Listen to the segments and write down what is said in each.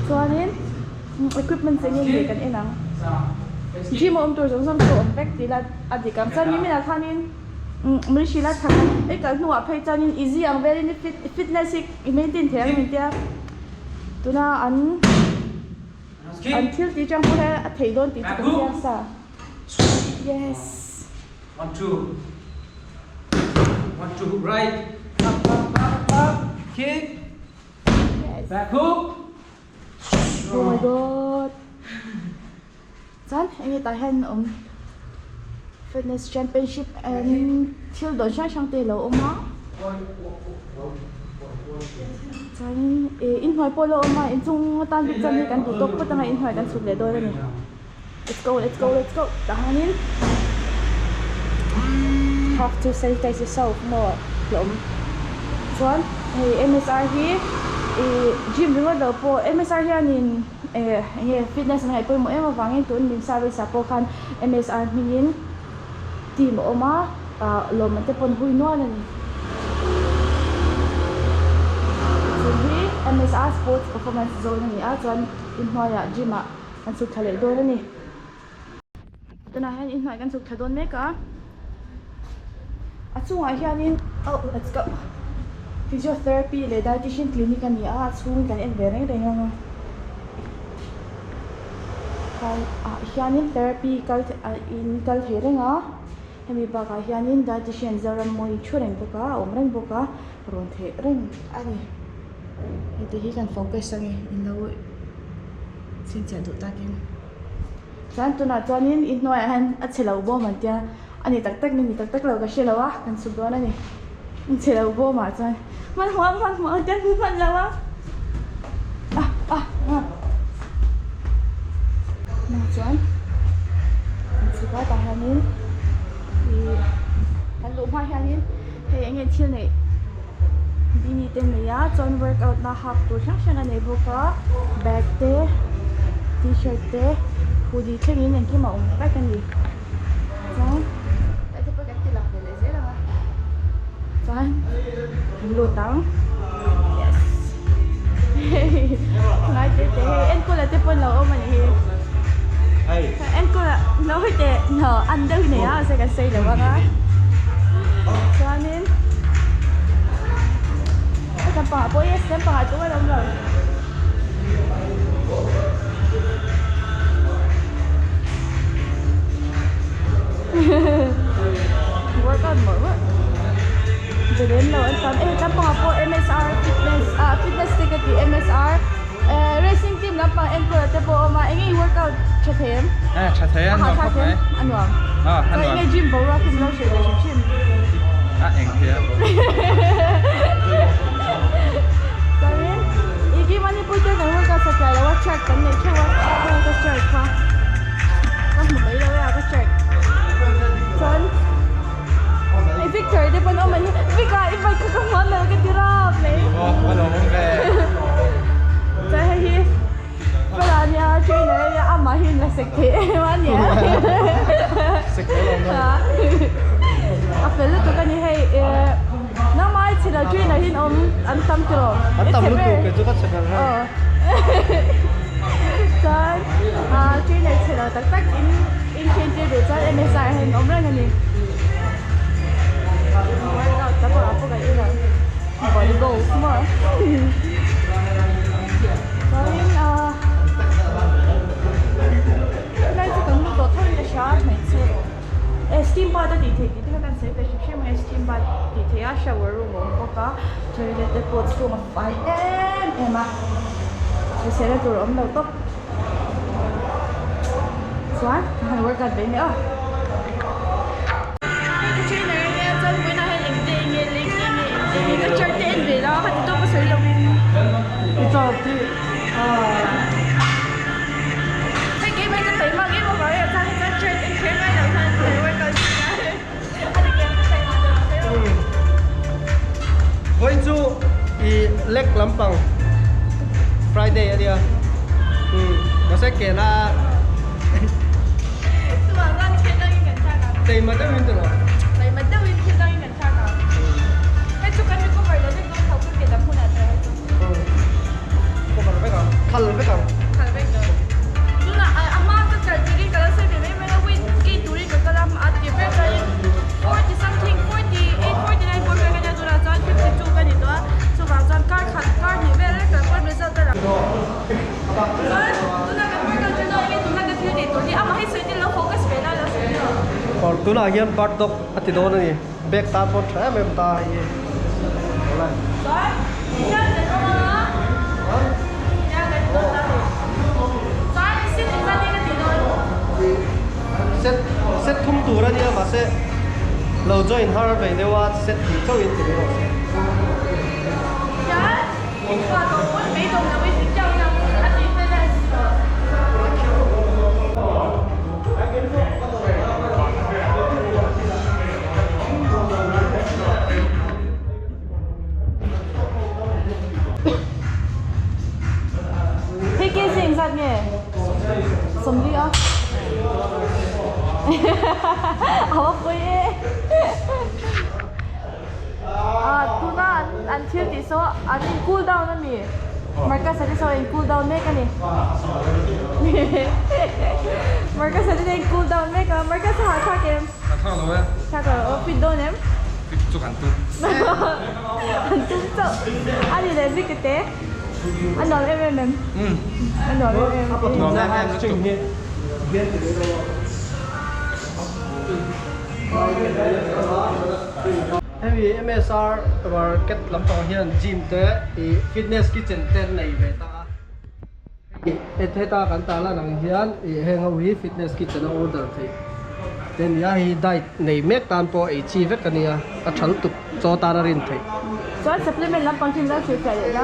chuanin equipment singing ni kan enang gym tur zong to back tila adikam chani mina khanin mrishila thakan ei ka nuwa phei chanin easy ang very fitness maintain thang min tia tuna until ti chang pura thei don ti kan tia sa yes 1 2 right up kick yes back hook. Oh my god. Chan anh ta hen fitness championship and thiêu don sang te lo oma. Chan in hoi polo oma in chung tan bi chan ni kan tu tok pa tanga in hoi kan suk le do ni. Let's go. Tahanin. Have to sanitize yourself more. Lom. Chuan MSR hi gym ringo do po MSR hianin fitness ngai po mo ema wangin tun min service sa po khan MSR minin team oma lom te pon hui no ani hi MSR sports performance zone ni a chuan in hnoya gym a kan suk thale do ni tuna han in hnai kan suk thadon me ka achunga hianin let's go physiotherapy le dietitian clinic ani a chung kan en bereng renga hianin therapy in kal herenga hemi ba ka hianin dietitian zaram moi chureng boka omreng boka ron the reng ani ite hi kan focus angi in lo sin cha du takin chan tuna chuanin in noi han a chelo bo man tia ani tak tak lo ka shelawa kan su do na ni in chelo bo ma chan man huang jan hu man lawa na chuan kan su ba ta hanin kan lu ma hanin he enge thil nei bini ten ne ya chuan workout na half tur sang ane boka bag te t-shirt te hoodie thengin en ki ma ta kan ni chuan ate pa ka tilak le zela chuan lu tang yes ngai te en ko la te pon lo o mani Hey. Em cô là nói te no ăn đâu nè á sẽ cái xây được không á cho nên cái bà bố yes cái bà tôi đâu rồi workout mở quá rồi đến lâu anh còn cái bà bố MSR fitness ticket thì MSR racing team lắm bằng em cô là tepo mà anh ấy workout cho thêm Cho thêm anh cho thêm anh hoàng rồi anh ấy gym bầu ra cùng nhau sẽ để gym anh kia rồi ý kiến anh ấy bây giờ đang workout sắp tới là what check cái này check what check ha có một mấy đâu là what check John Victor tepo nó mình Victor if I could come on là cái tira play ano mong be hi wala niya trainer niya ama hin la sekte man niya sekte lo afelo to kani hey na mai chila trainer hin an tam kilo tam lu ke ju ka chakar ha chan trainer chila tak tak in change de chan MSR hin omra ngani workout ta ko apo ka ila body goals mo Rồi đây chỉ cần một tổ thôi là sao này chứ steam bar đó thì theo căn sẽ phải xem hay steam bar thì theo shower room có cả toilet depot room of 5 mà thì sẽ là tụi ấm đầu tóc xóa hàng workout đấy nữa trainer nha chân với nó hay linh cái chơi tên về đó hay tôi có sử dụng cho thì cái game này cái mà game mà gọi là thằng cái chơi cái game này đầu tiên thì quay coi anh game cái này với chú i leg lampang Friday adia nó sẽ kể là tôi bảo rằng chơi đâu những cái sao cả đây mà đâu như thế nào đây mà đâu những chơi đâu những cái sao cả cái chú cái có phải là cái con thầu cái gì đó không là kalır be kan. tu na hian part dok ati do na ni bek ta pot tha mem ta hi ola set set thum tu ra ni ma se lo join har ve de wa set ti chau in ti lo Thế kia gì giặt nhỉ? Sống đi á? Áo bơi tu na an thiêu tí số an cool down na mi. Marka sa so in cool down make ani. Marka sa din cool down make marka sa ha kem. tha lo ya Sa ka fit down em. fit chu kan tu An tu so. Ani le bikete. An no em. An no em. no na em chu ni Heavy MSR market lampang hian gym te fitness kitchen ten nei ve ta e the ta kan ta la nang hian heng wi fitness kitchen order thei ten ya hi diet nei mek tan po e chi vek ania a thal tu cho ta rin thei So supplement lam pang la chu kai na.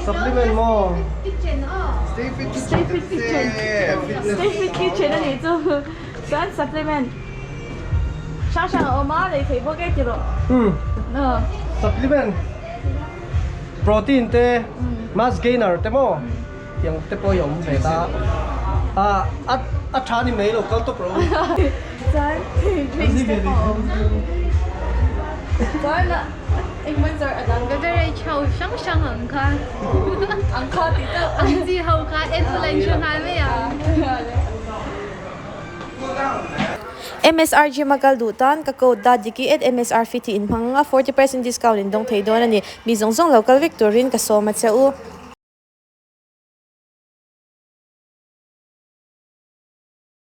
supplement mo Stay fit kitchen. Stay fit kitchen ani tu. So supplement. Shang oma le thei bo ke ti ro. Supplement protein te mass gainer te mo yang te po yom ve ta a tha ni mai lo kal to pro Son, drinks the home. Son, anh muốn giờ ở đâu? cái very châu sáng很开， Ang kho tí tự. 安之后开 influencer 开咩啊？ MSR Gym Magaldutan ka code dadiki at MSR Fiti in mga 40% discount in dong thai don ani mi zongzong local Victorian ka so mat sa u